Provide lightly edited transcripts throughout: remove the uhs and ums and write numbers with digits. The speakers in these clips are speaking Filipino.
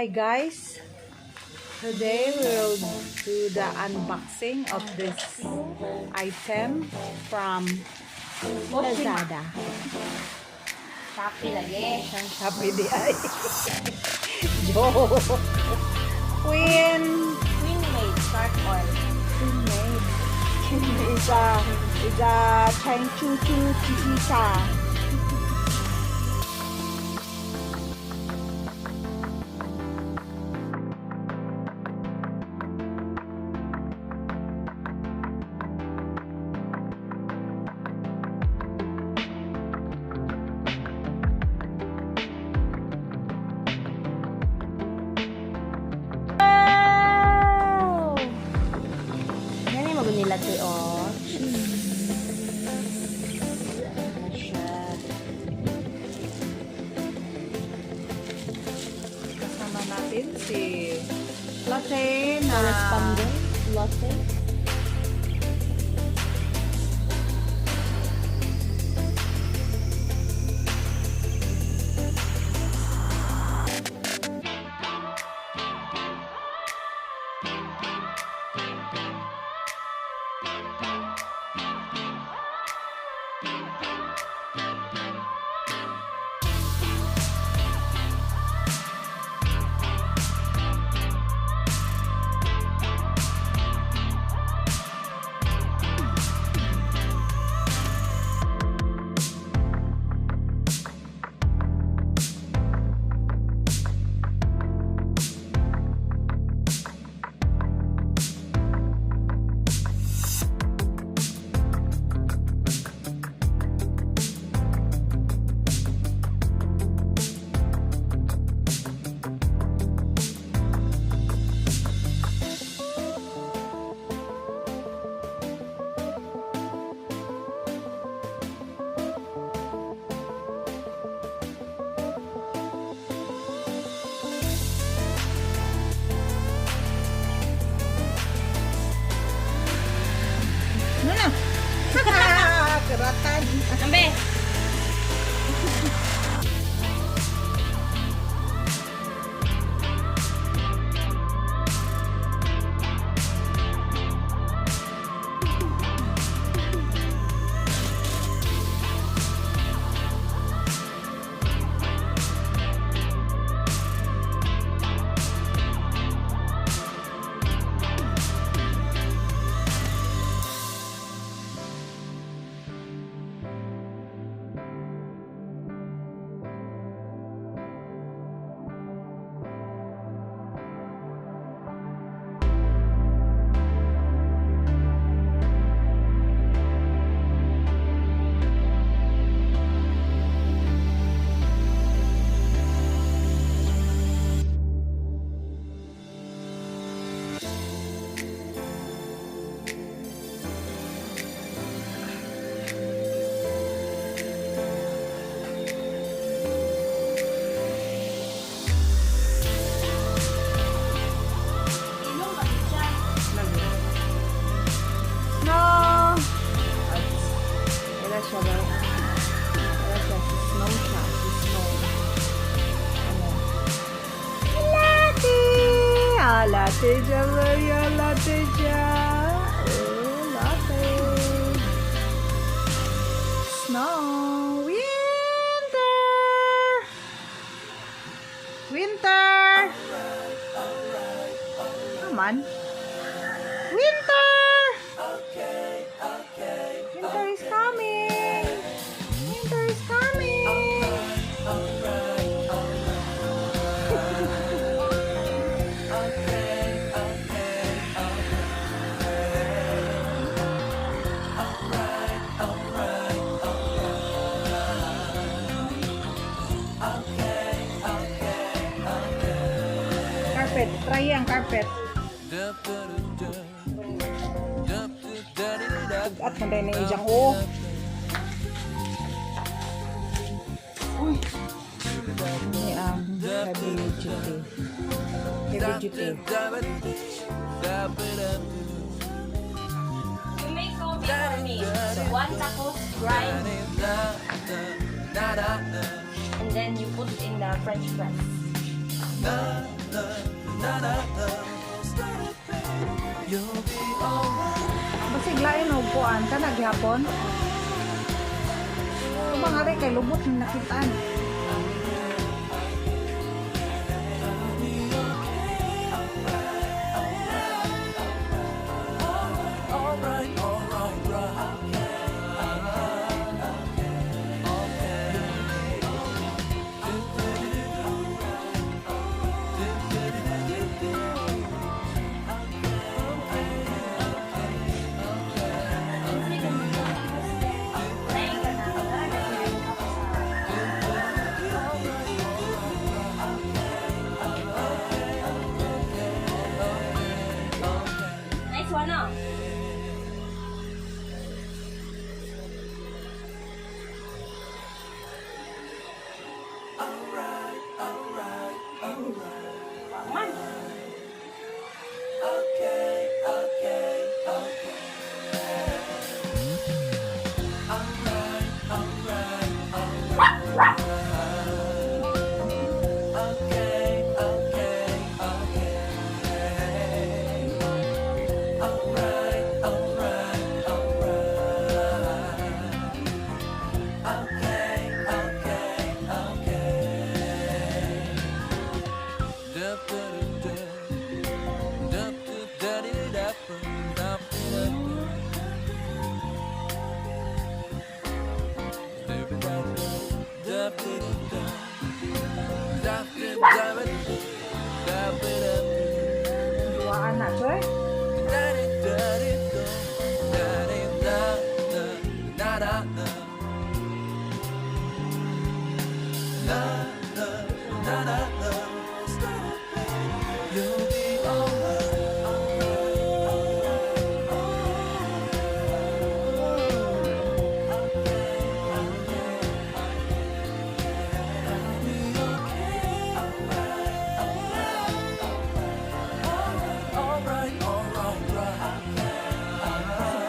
Hi guys, today we will do the unboxing of this item from Lazada. Shopee lagi. Shopee di ay. Joke. QueenMade start oil. QueenMade. is a Chang Chu Chu Chichisa. Nila ito, oh. Kasama natin si latte na Correspondent latte. keratan. Ambe. Latte Javier, latte dyan. Oh, latte. Snow. Winter. Winter. Come on. Winter. Winter is coming. Winter is coming. Carpet. Try ang carpet. At manday na ijang o. Uy. Ini ang heavy duty. Heavy duty. You make coffee for me. So 1 taco grind. And then you put it in the French press. Basiglain o buwan ka naghapon. Kumangari kay lubot na nakitaan. Nice one, no? Man. Duwaan na, Choy.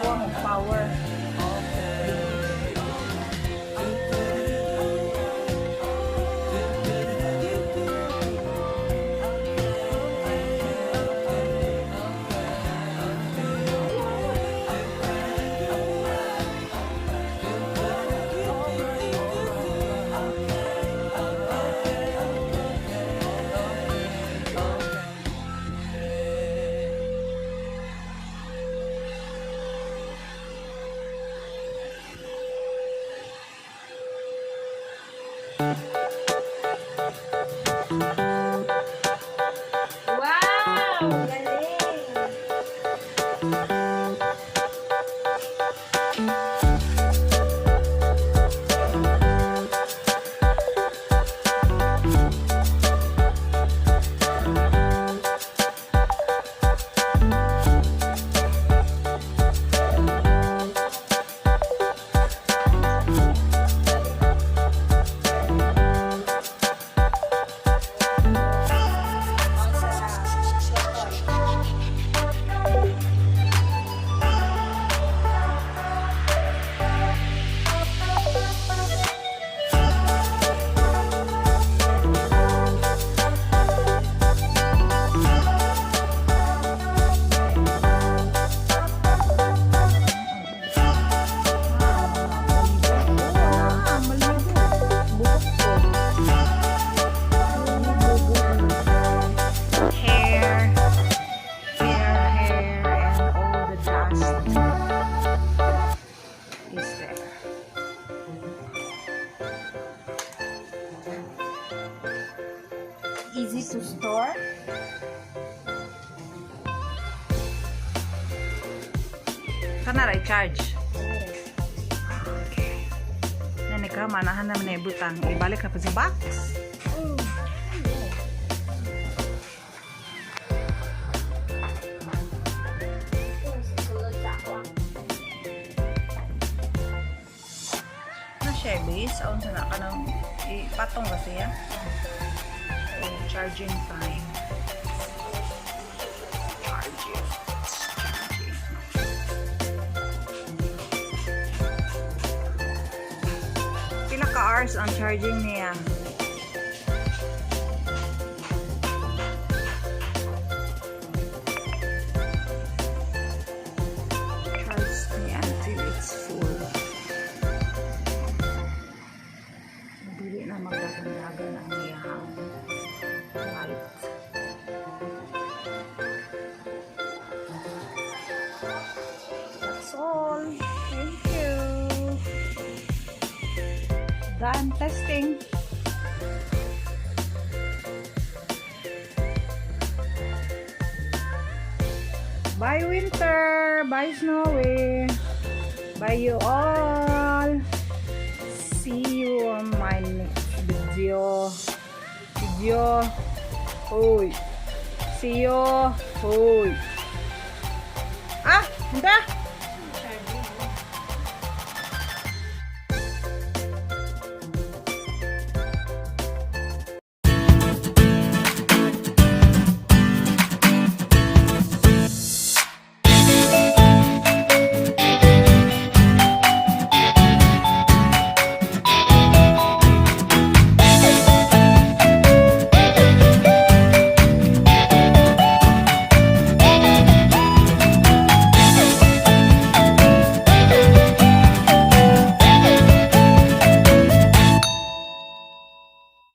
Buwang of power. Wow! Galing! Easy to store. Kana ra i-charge. Okay. Nani ka manahan naman na ibutang. Ibalik na pa sa box. Susunod sa ako. Na siya base. Aun sa na ka ng ipatong ba siya? Charging time. Charging. Pila ka hours ang charging niya? Daga na ang iyahang light. That's all. Thank you. Done testing. Bye winter. Bye snowy. Bye you all. See you on my next video. Hoy. See you. Hoy. Ah, hindi.